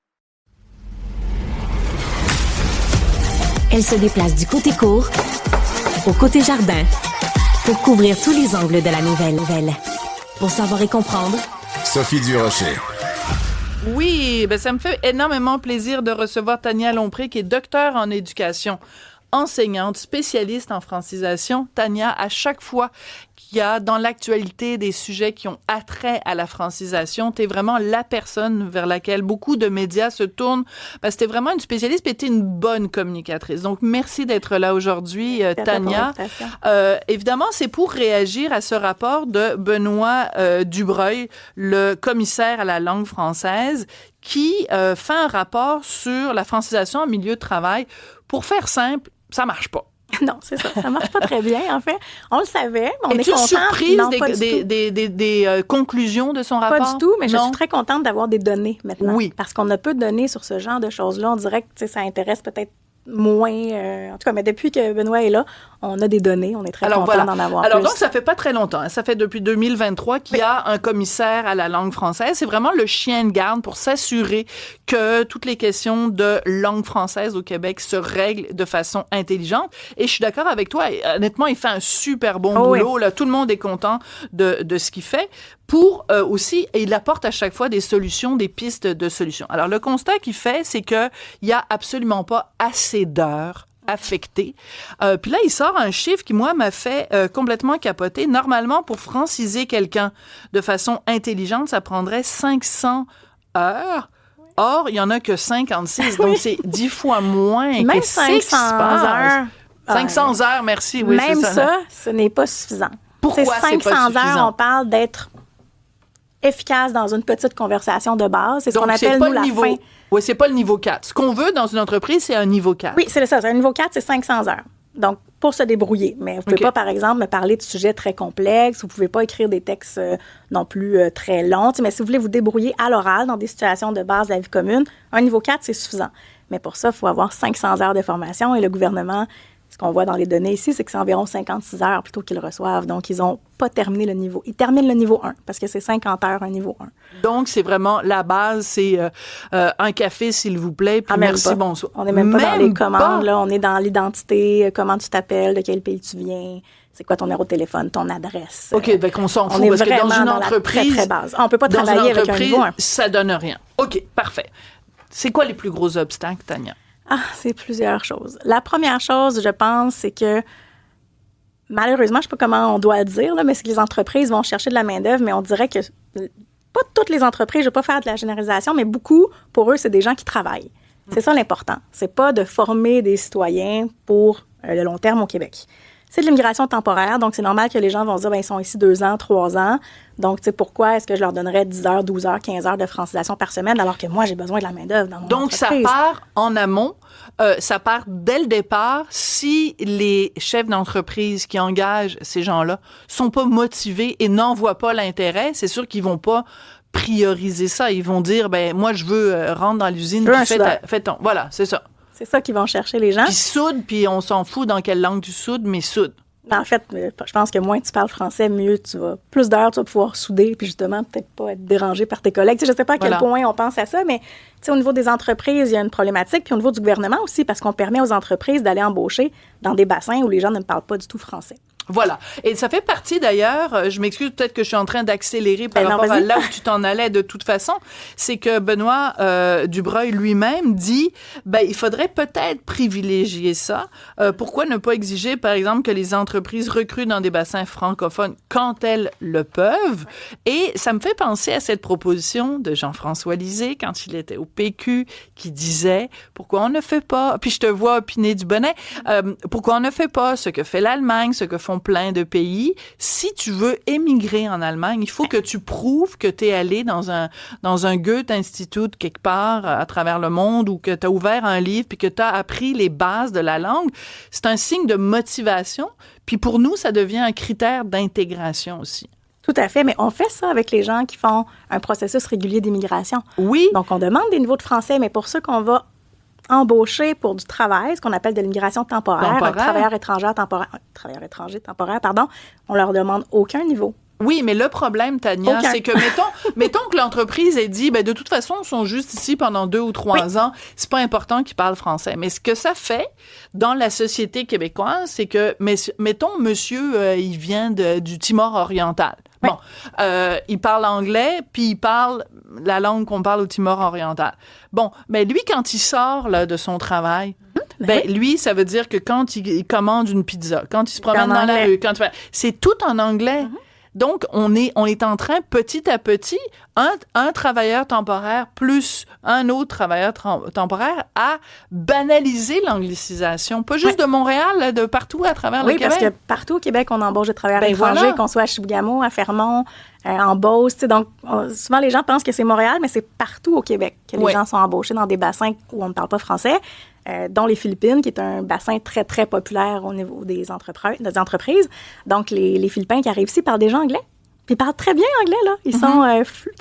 Elle se déplace du côté court au côté jardin pour couvrir tous les angles de la nouvelle. Pour savoir et comprendre, Sophie Durocher. Oui, ben ça me fait énormément plaisir de recevoir Tania Lompré, qui est docteure en éducation, enseignante, spécialiste en francisation. Tania, à chaque fois qu'il y a dans l'actualité des sujets qui ont attrait à la francisation, t'es vraiment la personne vers laquelle beaucoup de médias se tournent, parce que t'es vraiment une spécialiste et t'es une bonne communicatrice. Donc, merci d'être là aujourd'hui, Tania. Évidemment, c'est pour réagir à ce rapport de Benoît Dubreuil, le commissaire à la langue française, qui fait un rapport sur la francisation en milieu de travail. Pour faire simple, ça marche pas. Non, c'est ça. Ça marche pas très bien, en fait. On le savait, mais on est content. Surprise non, des conclusions de son rapport? Pas du tout, mais je suis très contente d'avoir des données maintenant. Oui. Parce qu'on a peu de données sur ce genre de choses-là. On dirait que ça intéresse peut-être moins. En tout cas, mais depuis que Benoît est là, on a des données. On est très content d'en avoir plus. Donc, ça fait pas très longtemps. Ça fait depuis 2023 qu'il y a un commissaire à la langue française. C'est vraiment le chien de garde pour s'assurer que toutes les questions de langue française au Québec se règlent de façon intelligente. Et je suis d'accord avec toi. Honnêtement, il fait un super bon boulot. Là, tout le monde est content de ce qu'il fait. Pour aussi, et il apporte à chaque fois des solutions, des pistes de solutions. Alors, le constat qu'il fait, c'est qu'il n'y a absolument pas assez d'heures affectées. Puis là, il sort un chiffre qui, moi, m'a fait complètement capoter. Normalement, pour franciser quelqu'un de façon intelligente, ça prendrait 500 heures. Or, il n'y en a que 56, donc c'est 10 fois moins. Même 500 heures. 500 heures, merci. Oui, même ça, ce n'est pas suffisant. Pourquoi c'est pas 500 suffisant? heures, on parle d'être efficace dans une petite conversation de base. C'est ce qu'on appelle, nous, la fin. Oui, c'est pas le niveau 4. Ce qu'on veut dans une entreprise, c'est un niveau 4. Oui, c'est ça. Un niveau 4, c'est 500 heures. Donc, pour se débrouiller. Mais vous pouvez pas, par exemple, me parler de sujets très complexes. Vous pouvez pas écrire des textes non plus très longs. Mais si vous voulez vous débrouiller à l'oral dans des situations de base de la vie commune, un niveau 4, c'est suffisant. Mais pour ça, il faut avoir 500 heures de formation. Et le gouvernement, ce qu'on voit dans les données ici, c'est que c'est environ 56 heures plutôt qu'ils reçoivent. Donc, ils n'ont pas terminé le niveau. Ils terminent le niveau 1 parce que c'est 50 heures un niveau 1. Donc, c'est vraiment la base, c'est un café, s'il vous plaît, puis merci, bonsoir. On n'est même pas dans les commandes, là. On est dans l'identité, comment tu t'appelles, de quel pays tu viens, c'est quoi ton numéro de téléphone, ton adresse. OK, donc on s'en fout, on est parce que dans une la entreprise... très base. On peut pas travailler avec un niveau 1. Ça donne rien. OK, parfait. C'est quoi les plus gros obstacles, Tania? Ah, c'est plusieurs choses. La première chose, je pense, c'est que malheureusement, je ne sais pas comment on doit le dire, là, mais c'est que les entreprises vont chercher de la main-d'œuvre, mais on dirait que pas toutes les entreprises, je ne vais pas faire de la généralisation, mais beaucoup, pour eux, c'est des gens qui travaillent. C'est ça l'important. C'est pas de former des citoyens pour le long terme au Québec. C'est de l'immigration temporaire, donc c'est normal que les gens vont se dire, bien, ils sont ici 2 ans, 3 ans, donc, tu sais, pourquoi est-ce que je leur donnerais 10 heures, 12 heures, 15 heures de francisation par semaine, alors que moi, j'ai besoin de la main-d'œuvre dans mon entreprise. Ça part en amont, ça part dès le départ. Si les chefs d'entreprise qui engagent ces gens-là sont pas motivés et n'en voient pas l'intérêt, c'est sûr qu'ils vont pas prioriser ça. Ils vont dire, ben moi, je veux rentrer dans l'usine, puis fais ton... Voilà, c'est ça. C'est ça qu'ils vont chercher les gens. Puis soude, puis on s'en fout dans quelle langue tu soudes, mais soude. En fait, je pense que moins tu parles français, mieux tu vas... Plus d'heures, tu vas pouvoir souder, puis justement, peut-être pas être dérangé par tes collègues. Tu sais, je sais pas à quel point on pense à ça, mais tu sais, au niveau des entreprises, il y a une problématique, puis au niveau du gouvernement aussi, parce qu'on permet aux entreprises d'aller embaucher dans des bassins où les gens ne parlent pas du tout français. Voilà. Et ça fait partie d'ailleurs, je m'excuse peut-être que je suis en train d'accélérer par rapport à là où tu t'en allais de toute façon, c'est que Benoît Dubreuil lui-même dit, ben il faudrait peut-être privilégier ça. Pourquoi ne pas exiger, par exemple, que les entreprises recrutent dans des bassins francophones quand elles le peuvent? Et ça me fait penser à cette proposition de Jean-François Lisée quand il était au PQ, qui disait, pourquoi on ne fait pas, puis je te vois opiner du bonnet, pourquoi on ne fait pas ce que fait l'Allemagne, ce que font font plein de pays. Si tu veux émigrer en Allemagne, il faut que tu prouves que tu es allé dans un Goethe-Institut quelque part à travers le monde ou que tu as ouvert un livre puis que tu as appris les bases de la langue. C'est un signe de motivation. Puis pour nous, ça devient un critère d'intégration aussi. Tout à fait, mais on fait ça avec les gens qui font un processus régulier d'immigration. Oui. Donc, on demande des niveaux de français, mais pour ceux qu'on va embaucher pour du travail, ce qu'on appelle de l'immigration temporaire. Travailleurs étrangers temporaires, on leur demande aucun niveau. Oui, mais le problème, Tania, c'est que, mettons que l'entreprise ait dit, de toute façon, ils sont juste ici pendant 2 ou 3 ans, c'est pas important qu'ils parlent français. Mais ce que ça fait dans la société québécoise, c'est que, mettons, monsieur, il vient du Timor oriental. Oui. Bon, il parle anglais, puis il parle la langue qu'on parle au Timor oriental. Bon, mais lui, quand il sort là, de son travail, lui, ça veut dire que quand il commande une pizza, quand il se promène dans la rue, c'est tout en anglais. Donc, on est en train, petit à petit, un travailleur temporaire plus un autre travailleur temporaire à banaliser l'anglicisation. Pas juste de Montréal, là, de partout à travers le Québec. Oui, parce que partout au Québec, on embauche des travailleurs étrangers, qu'on soit à Chibougamau, à Fermont, en Beauce. Donc, souvent, les gens pensent que c'est Montréal, mais c'est partout au Québec que les gens sont embauchés dans des bassins où on ne parle pas français. Dont les Philippines, qui est un bassin très, très populaire au niveau des entreprises. Donc, les Philippins qui arrivent ici parlent déjà anglais. Puis ils parlent très bien anglais, là.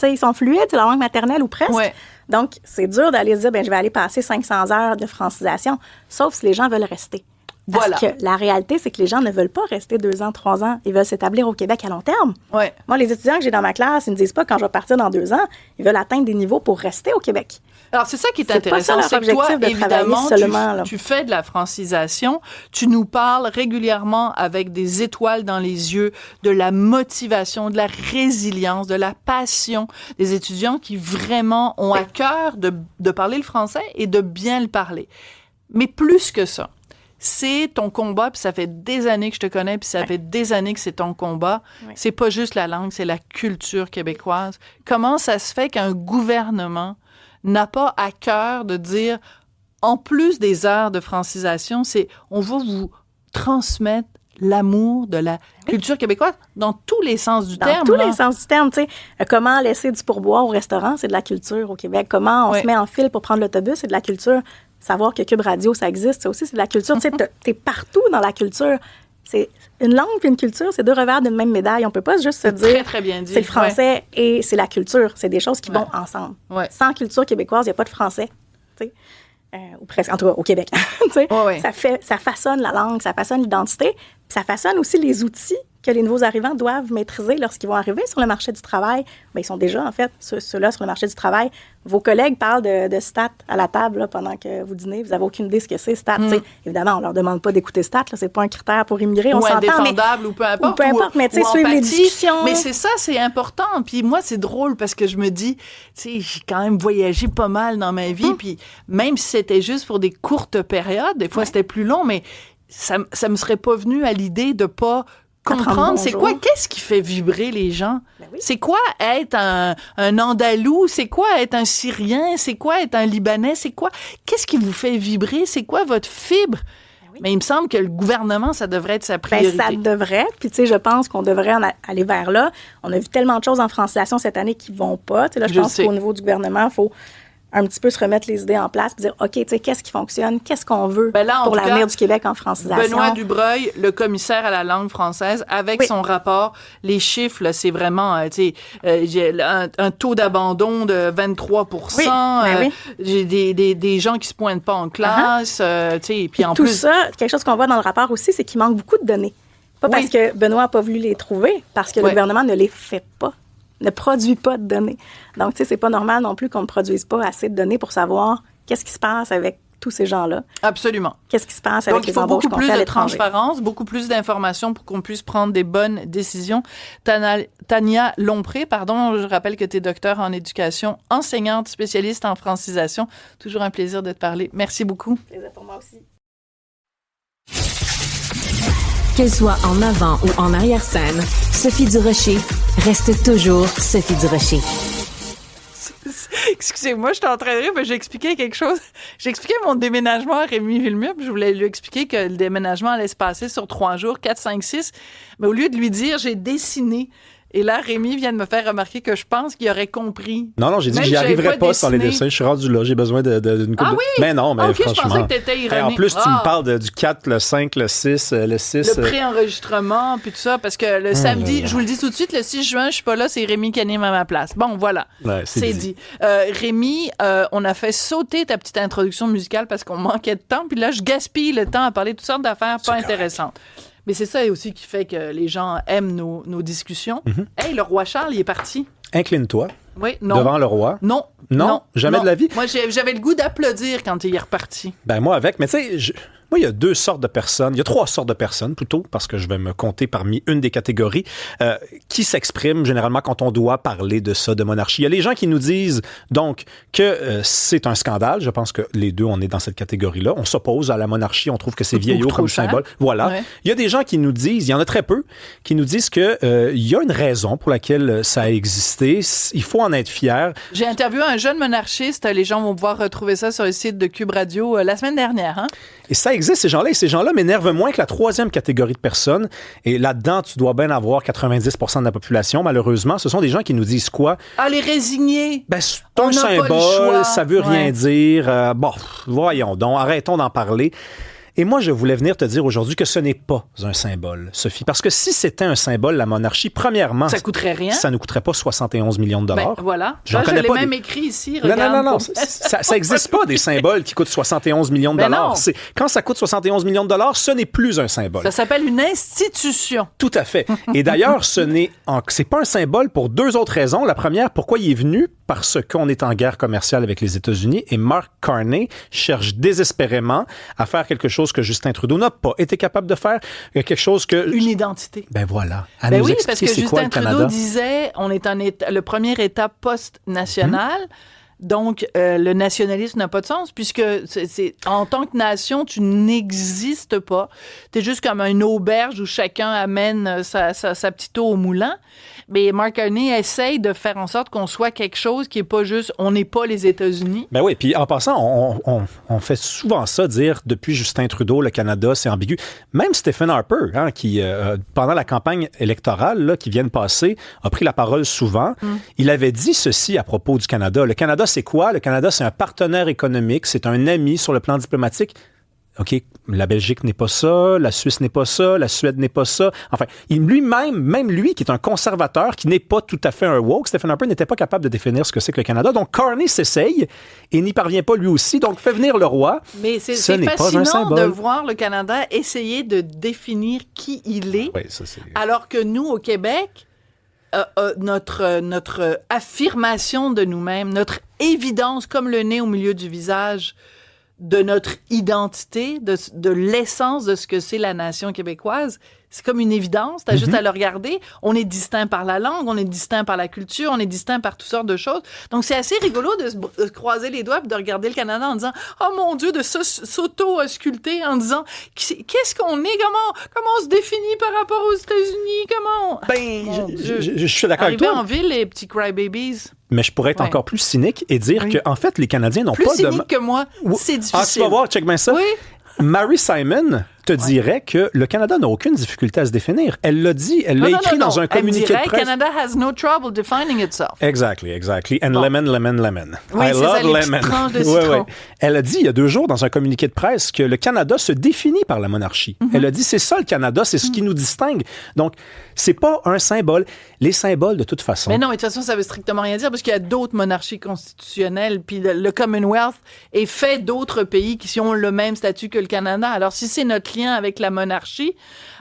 Ils sont fluides, c'est leur langue maternelle ou presque. Ouais. Donc, c'est dur d'aller se dire, je vais aller passer 500 heures de francisation, sauf si les gens veulent rester. Parce que la réalité, c'est que les gens ne veulent pas rester 2 ans, 3 ans. Ils veulent s'établir au Québec à long terme. Ouais. Moi, les étudiants que j'ai dans ma classe, ils me disent pas quand je vais partir dans 2 ans, ils veulent atteindre des niveaux pour rester au Québec. Alors, c'est ça qui est intéressant, c'est que toi, évidemment, tu fais de la francisation, tu nous parles régulièrement avec des étoiles dans les yeux de la motivation, de la résilience, de la passion des étudiants qui vraiment ont à cœur de parler le français et de bien le parler. Mais plus que ça, c'est ton combat, puis ça fait des années que je te connais, puis ça fait des années que c'est ton combat. Oui. C'est pas juste la langue, c'est la culture québécoise. Comment ça se fait qu'un gouvernement n'a pas à cœur de dire, en plus des heures de francisation, on va vous transmettre l'amour de la culture québécoise dans tous les sens du terme. Dans tous les sens du terme, tu sais. Comment laisser du pourboire au restaurant, c'est de la culture au Québec. Comment on se met en file pour prendre l'autobus, c'est de la culture. Savoir que Cube Radio, ça existe, ça aussi, c'est de la culture. Tu sais, t'es partout dans la culture. C'est une langue puis une culture, c'est 2 revers d'une même médaille. On peut pas juste se dire très, très bien dit. C'est le français et c'est la culture. C'est des choses qui vont ensemble. Ouais. Sans culture québécoise, il n'y a pas de français. Tu sais. Ou presque, en tout cas, au Québec. Tu sais. Ça façonne la langue, ça façonne l'identité, puis ça façonne aussi les outils que les nouveaux arrivants doivent maîtriser lorsqu'ils vont arriver sur le marché du travail. Ils sont déjà, en fait, ceux-là sur le marché du travail. Vos collègues parlent de stats à la table là, pendant que vous dînez. Vous n'avez aucune idée ce que c'est, stats. Évidemment, on ne leur demande pas d'écouter stats. Ce n'est pas un critère pour immigrer. On s'entend, indéfendable, ou peu importe. Ou peu importe, mais tu sais, suivre les discussions. Mais c'est ça, c'est important. Puis moi, c'est drôle parce que je me dis, tu sais, j'ai quand même voyagé pas mal dans ma vie. Puis même si c'était juste pour des courtes périodes, des fois c'était plus long, mais ça me serait pas venu à l'idée de pas comprendre, c'est quoi, qu'est-ce qui fait vibrer les gens? C'est quoi être un Andalou? C'est quoi être un Syrien? C'est quoi être un Libanais? C'est quoi? Qu'est-ce qui vous fait vibrer? C'est quoi votre fibre? Mais il me semble que le gouvernement, ça devrait être sa priorité. Ça devrait. Puis, tu sais, je pense qu'on devrait aller vers là. On a vu tellement de choses en francisation cette année qui vont pas. Tu sais, là, je pense qu'au niveau du gouvernement, il faut un petit peu se remettre les idées en place et dire, OK, tu sais, qu'est-ce qui fonctionne? Qu'est-ce qu'on veut pour l'avenir du Québec en francisation? Benoît Dubreuil, le commissaire à la langue française, avec son rapport, les chiffres, là, c'est vraiment, tu sais, un taux d'abandon de 23%. J'ai des gens qui se pointent pas en classe, tu sais, puis en tout plus... Tout ça, quelque chose qu'on voit dans le rapport aussi, c'est qu'il manque beaucoup de données. Pas parce que Benoît n'a pas voulu les trouver, parce que le gouvernement ne les fait pas. Ne produit pas de données. Donc, tu sais, c'est pas normal non plus qu'on ne produise pas assez de données pour savoir qu'est-ce qui se passe avec tous ces gens-là. Absolument. Qu'est-ce qui se passe avec les embauches qu'on fait à l'étranger. Donc, il faut beaucoup plus de transparence, beaucoup plus d'informations pour qu'on puisse prendre des bonnes décisions. Tania Lompré, je rappelle que tu es docteur en éducation, enseignante, spécialiste en francisation. Toujours un plaisir de te parler. Merci beaucoup. Plaisir pour moi aussi. Qu'elle soit en avant ou en arrière-scène, Sophie Durocher reste toujours Sophie Durocher. Excusez-moi, je suis en train de rire, mais j'ai expliqué quelque chose. J'ai expliqué mon déménagement à Rémi Villemur, puis je voulais lui expliquer que le déménagement allait se passer sur 3 jours, 4, 5, 6. Mais au lieu de lui dire, j'ai dessiné. Et là, Rémi vient de me faire remarquer que je pense qu'il aurait compris. Non, j'ai dit que j'y arriverais pas sans les dessins. Je suis rendu là, j'ai besoin d'une coupe oui? Mais non, mais okay, franchement. Je pensais que t'étais ironique. En plus, tu me parles du 4, le 5, le 6, le 6. Le pré-enregistrement, puis tout ça, parce que le samedi, je vous le dis tout de suite, le 6 juin, je suis pas là, c'est Rémi qui anime à ma place. Bon, voilà, c'est dit. Rémi, on a fait sauter ta petite introduction musicale parce qu'on manquait de temps, puis là, je gaspille le temps à parler de toutes sortes d'affaires pas intéressantes. Mais c'est ça aussi qui fait que les gens aiment nos discussions. Hey, le roi Charles, il est parti. Incline-toi. Oui, non. Devant le roi. Non. Jamais de la vie. Moi, j'avais le goût d'applaudir quand il est reparti. Ben moi avec, mais tu sais, moi, il y a 2 sortes de personnes, il y a 3 sortes de personnes plutôt, parce que je vais me compter parmi une des catégories, qui s'expriment généralement quand on doit parler de ça, de monarchie. Il y a les gens qui nous disent donc que c'est un scandale. Je pense que les deux, on est dans cette catégorie-là. On s'oppose à la monarchie, on trouve que c'est vieillot comme symbole. Voilà. Ouais. Il y a des gens qui nous disent, il y en a très peu, qui nous disent que il y a une raison pour laquelle ça a existé. Il faut en être fier. J'ai interviewé un jeune monarchiste. Les gens vont pouvoir retrouver ça sur le site de Cube Radio la semaine dernière. Hein? Et ça existe, ces gens-là. Et ces gens-là m'énervent moins que la 3e catégorie de personnes. Et là-dedans, tu dois bien avoir 90% de la population. Malheureusement, ce sont des gens qui nous disent quoi? Ah, les résignés! Ben, c'est un symbole, ça veut rien dire. Bon, voyons donc, arrêtons d'en parler. Et moi, je voulais venir te dire aujourd'hui que ce n'est pas un symbole, Sophie. Parce que si c'était un symbole, la monarchie, premièrement... Ça coûterait rien. Ça ne coûterait pas 71 millions de dollars. Ben, voilà. Je l'ai même écrit ici. Regarde. Non. Ça n'existe pas, des symboles qui coûtent 71 millions de dollars. Quand ça coûte 71 millions de dollars, ce n'est plus un symbole. Ça s'appelle une institution. Tout à fait. Et d'ailleurs, c'est pas un symbole pour 2 autres raisons. La première, pourquoi il est venu? Parce qu'on est en guerre commerciale avec les États-Unis et Mark Carney cherche désespérément à faire quelque chose que Justin Trudeau n'a pas été capable de faire, quelque chose que... Une identité. Ben voilà. Oui, parce que Justin Trudeau disait, on est le premier État post-national, donc le nationalisme n'a pas de sens, puisque en tant que nation, tu n'existes pas. Tu es juste comme une auberge où chacun amène sa petite eau au moulin. Mais Mark Carney essaye de faire en sorte qu'on soit quelque chose qui n'est pas juste, on n'est pas les États-Unis. Ben oui, puis en passant, on fait souvent ça, dire depuis Justin Trudeau, le Canada, c'est ambigu. Même Stephen Harper, qui, pendant la campagne électorale là, qui vient de passer, a pris la parole souvent. Il avait dit ceci à propos du Canada. Le Canada, c'est quoi? Le Canada, c'est un partenaire économique, c'est un ami sur le plan diplomatique. OK, la Belgique n'est pas ça, la Suisse n'est pas ça, la Suède n'est pas ça. Enfin, même lui, qui est un conservateur, qui n'est pas tout à fait un woke, Stephen Harper n'était pas capable de définir ce que c'est que le Canada. Donc, Carney s'essaye et n'y parvient pas lui aussi. Donc, fait venir le roi. Mais c'est fascinant de voir le Canada essayer de définir qui il est, alors que nous, au Québec, notre affirmation de nous-mêmes, notre évidence comme le nez au milieu du visage, de notre identité, de l'essence de ce que c'est la nation québécoise. C'est comme une évidence, t'as juste à le regarder. On est distinct par la langue, on est distinct par la culture, on est distinct par toutes sortes de choses. Donc, c'est assez rigolo de se croiser les doigts et de regarder le Canada en disant « Oh mon Dieu », de s'auto-ausculter en disant « Qu'est-ce qu'on est? Comment on se définit par rapport aux États-Unis? Comment? » Je suis d'accord avec toi. Arriver en ville, les petits crybabies. Mais je pourrais être encore plus cynique et dire que, en fait, les Canadiens n'ont pas de... Plus cynique que moi, c'est difficile. Ah, tu vas voir, check bien ça. Oui. Mary Simon te dirait que le Canada n'a aucune difficulté à se définir. Elle l'a dit, elle l'a écrit dans un communiqué de presse. Canada has no trouble defining itself. Exactly. And lemon. Oui, I love lemon. Ouais. Elle a dit il y a 2 jours dans un communiqué de presse que le Canada se définit par la monarchie. Elle a dit c'est ça le Canada, c'est ce qui nous distingue. Donc, c'est pas un symbole. Les symboles, de toute façon... Mais non, mais de toute façon, ça veut strictement rien dire parce qu'il y a d'autres monarchies constitutionnelles puis le Commonwealth est fait d'autres pays qui ont le même statut que le Canada. Alors, si c'est notre lien avec la monarchie,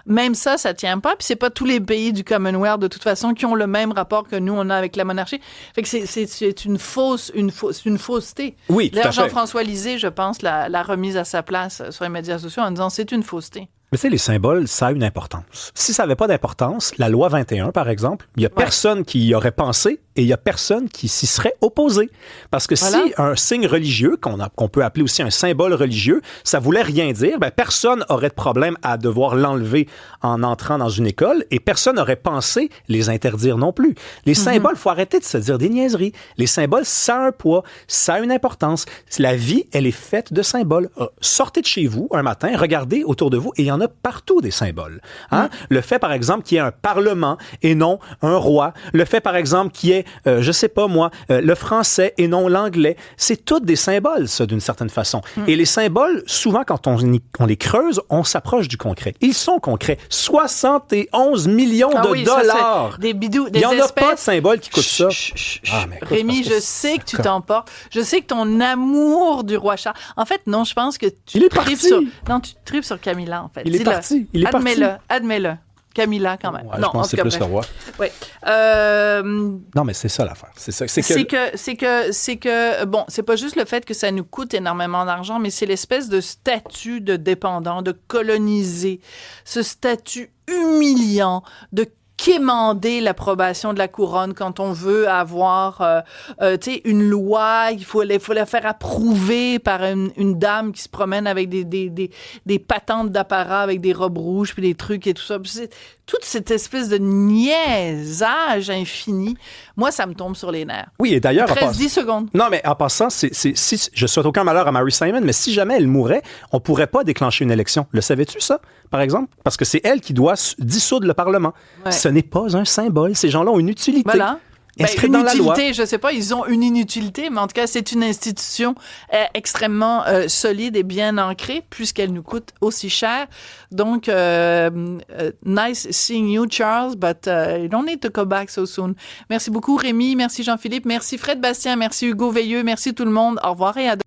même ça tient pas. Puis c'est pas tous les pays du Commonwealth, de toute façon, qui ont le même rapport que nous, on a avec la monarchie. Fait que c'est une fausseté. Oui, tout à fait. Jean-François Lisée, je pense, l'a remise à sa place sur les médias sociaux en disant c'est une fausseté. Mais tu sais, les symboles, ça a une importance. Si ça n'avait pas d'importance, la loi 21, par exemple, il n'y a personne qui y aurait pensé et il n'y a personne qui s'y serait opposé. Parce que si un signe religieux, qu'on peut appeler aussi un symbole religieux, ça voulait rien dire, ben personne n'aurait de problème à devoir l'enlever en entrant dans une école et personne n'aurait pensé les interdire non plus. Les symboles, il faut arrêter de se dire des niaiseries. Les symboles, ça a un poids, ça a une importance. La vie, elle est faite de symboles. Sortez de chez vous un matin, regardez autour de vous et il y en a partout des symboles. Hein? Le fait, par exemple, qu'il y ait un parlement et non un roi. Le fait, par exemple, qu'il y ait, je sais pas moi, le français et non l'anglais. C'est toutes des symboles, ça, d'une certaine façon. Et les symboles, souvent, quand on les creuse, on s'approche du concret. Ils sont concrets. 71 millions de dollars. Ça, des bidous, des il n'y en a espèces... pas de symbole qui coûte ça. Rémi, je sais que tu t'emportes. Je sais que ton amour du roi Charles... En fait, non, je pense que tu tripes sur... Non, tu tripes sur Camilla, en fait. Il est parti. Il est Admets-le. Camilla, quand même. Ouais, non, je pense que c'est plus le roi. Oui. Non, mais c'est ça l'affaire. C'est ça. C'est que, bon, c'est pas juste le fait que ça nous coûte énormément d'argent, mais c'est l'espèce de statut de dépendant, de colonisé, ce statut humiliant de quémander l'approbation de la couronne quand on veut avoir une loi, il faut la faire approuver par une dame qui se promène avec des patentes d'apparat avec des robes rouges puis des trucs et tout ça. C'est toute cette espèce de niaisage infini. Moi, ça me tombe sur les nerfs. Oui, et d'ailleurs... 10 secondes. Non, mais en passant, si je souhaite aucun malheur à Mary Simon, mais si jamais elle mourait, on pourrait pas déclencher une élection. Le savais-tu, ça, par exemple? Parce que c'est elle qui doit dissoudre le Parlement. Ouais. Ce n'est pas un symbole. Ces gens-là ont une utilité. Voilà. Inscrite dans la loi. Je sais pas, ils ont une inutilité, mais en tout cas, c'est une institution extrêmement solide et bien ancrée, puisqu'elle nous coûte aussi cher. Donc, nice seeing you, Charles, but you don't need to come back so soon. Merci beaucoup, Rémi. Merci, Jean-Philippe. Merci, Fred Bastien. Merci, Hugo Veilleux. Merci, tout le monde. Au revoir et à demain.